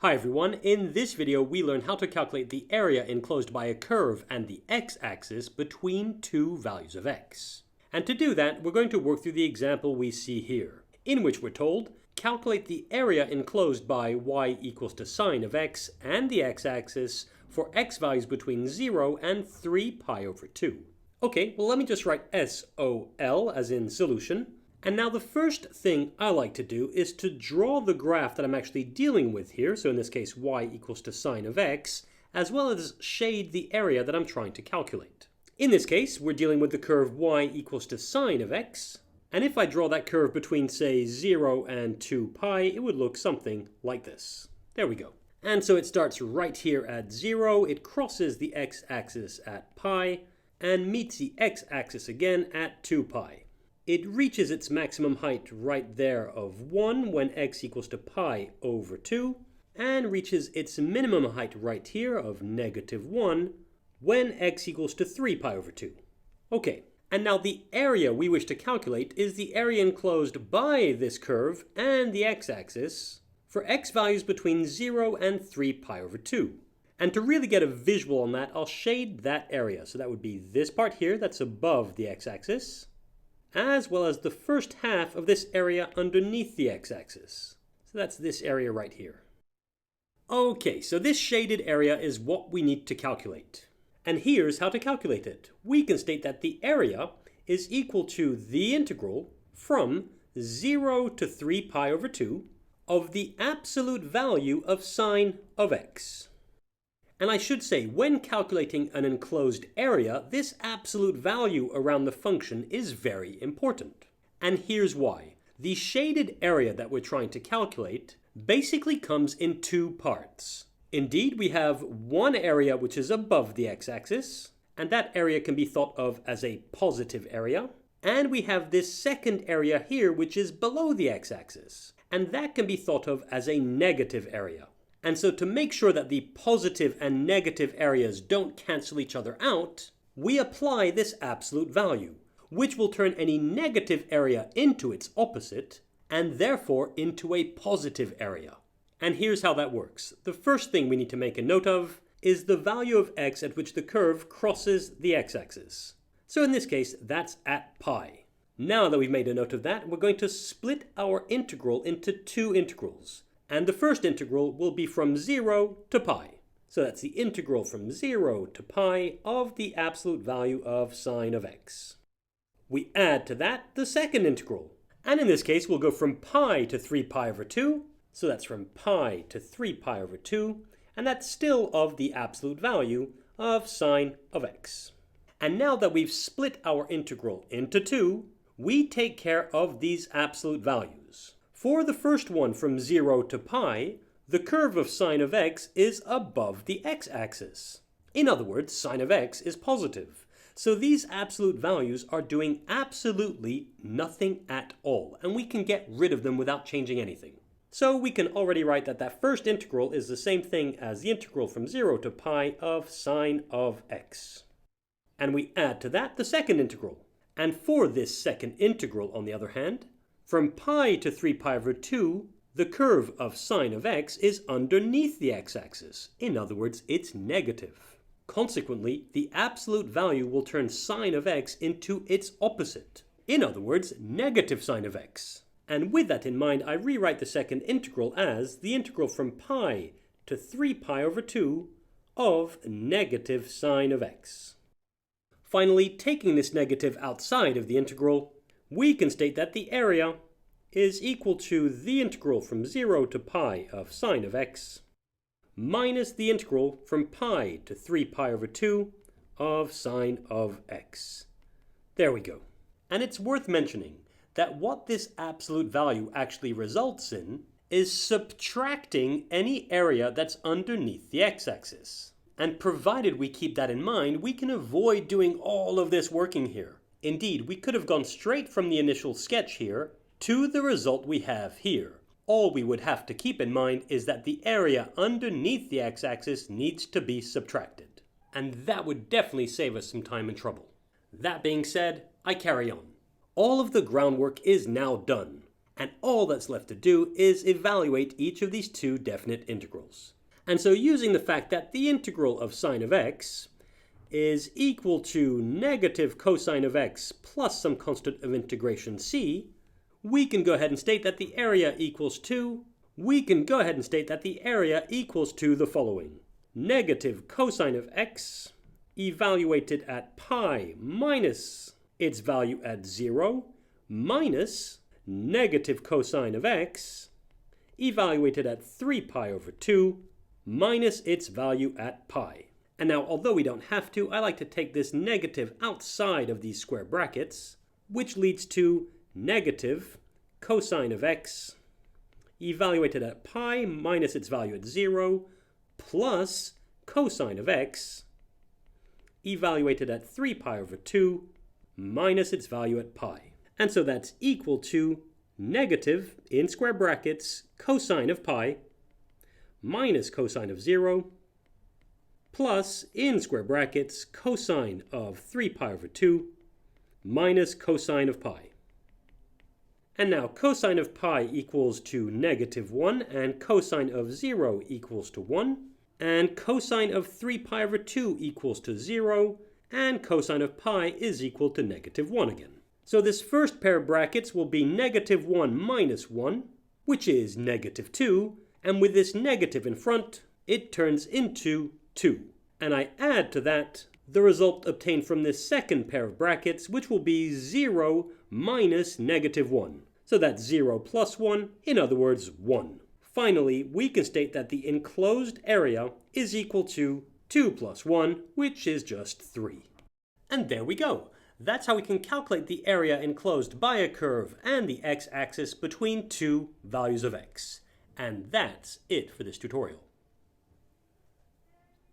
Hi everyone, in this video we learn how to calculate the area enclosed by a curve and the x-axis between two values of x. And to do that, we're going to work through the example we see here, in which we're told, calculate the area enclosed by y equals to sine of x and the x-axis for x values between 0 and 3 pi over 2. Okay, well let me just write SOL as in solution. And now the first thing I like to do is to draw the graph that I'm actually dealing with here, so in this case y equals to sine of x, as well as shade the area that I'm trying to calculate. In this case, we're dealing with the curve y equals to sine of x, and if I draw that curve between, say, 0 and 2 pi, it would look something like this. There we go. And so it starts right here at 0, it crosses the x-axis at pi, and meets the x-axis again at 2 pi. It reaches its maximum height right there of 1 when x equals to pi over 2, and reaches its minimum height right here of -1 when x equals to 3 pi over 2. Okay, and now the area we wish to calculate is the area enclosed by this curve and the x-axis for x values between 0 and 3 pi over 2. And to really get a visual on that, I'll shade that area. So that would be this part here that's above the x-axis, as well as the first half of this area underneath the x-axis. So that's this area right here. Okay, so this shaded area is what we need to calculate. And here's how to calculate it. We can state that the area is equal to the integral from 0 to 3 pi over 2 of the absolute value of sine of x. And I should say, when calculating an enclosed area, this absolute value around the function is very important. And here's why. The shaded area that we're trying to calculate basically comes in two parts. Indeed, we have one area which is above the x-axis, and that area can be thought of as a positive area. And we have this second area here which is below the x-axis, and that can be thought of as a negative area. And so to make sure that the positive and negative areas don't cancel each other out, we apply this absolute value, which will turn any negative area into its opposite, and therefore into a positive area. And here's how that works. The first thing we need to make a note of is the value of x at which the curve crosses the x-axis. So in this case, that's at pi. Now that we've made a note of that, we're going to split our integral into two integrals. And the first integral will be from 0 to pi. So that's the integral from 0 to pi of the absolute value of sine of x. We add to that the second integral. And in this case, we'll go from pi to 3 pi over 2. So that's from pi to 3 pi over 2. And that's still of the absolute value of sine of x. And now that we've split our integral into two, we take care of these absolute values. For the first one from 0 to pi, the curve of sine of x is above the x-axis. In other words, sine of x is positive. So these absolute values are doing absolutely nothing at all, and we can get rid of them without changing anything. So we can already write that that first integral is the same thing as the integral from 0 to pi of sine of x. And we add to that the second integral. And for this second integral, on the other hand, from pi to 3 pi over 2, the curve of sine of x is underneath the x-axis. In other words, it's negative. Consequently, the absolute value will turn sine of x into its opposite. In other words, negative sine of x. And with that in mind, I rewrite the second integral as the integral from pi to 3 pi over 2 of negative sine of x. Finally, taking this negative outside of the integral, we can state that the area is equal to the integral from 0 to pi of sine of x minus the integral from pi to 3 pi over 2 of sine of x. There we go. And it's worth mentioning that what this absolute value actually results in is subtracting any area that's underneath the x-axis. And provided we keep that in mind, we can avoid doing all of this working here. Indeed, we could have gone straight from the initial sketch here to the result we have here. All we would have to keep in mind is that the area underneath the x-axis needs to be subtracted. And that would definitely save us some time and trouble. That being said, I carry on. All of the groundwork is now done. And all that's left to do is evaluate each of these two definite integrals. And so using the fact that the integral of sine of x is equal to negative cosine of x plus some constant of integration c, we can go ahead and state that the area equals to the following. Negative cosine of x evaluated at pi minus its value at 0 minus negative cosine of x evaluated at 3 pi over 2 minus its value at pi. And now, although we don't have to, I like to take this negative outside of these square brackets, which leads to negative cosine of x evaluated at pi minus its value at 0 plus cosine of x evaluated at 3 pi over 2 minus its value at pi. And so that's equal to negative, in square brackets, cosine of pi minus cosine of 0 plus, in square brackets, cosine of 3 pi over 2 minus cosine of pi. And now cosine of pi equals to negative 1, and cosine of 0 equals to 1, and cosine of 3 pi over 2 equals to 0, and cosine of pi is equal to negative 1 again. So this first pair of brackets will be negative 1 minus 1, which is negative 2, and with this negative in front, it turns into 2. And I add to that the result obtained from this second pair of brackets, which will be 0 minus negative 1. So that's 0 plus 1, in other words, 1. Finally, we can state that the enclosed area is equal to 2 plus 1, which is just 3. And there we go. That's how we can calculate the area enclosed by a curve and the x-axis between two values of x. And that's it for this tutorial.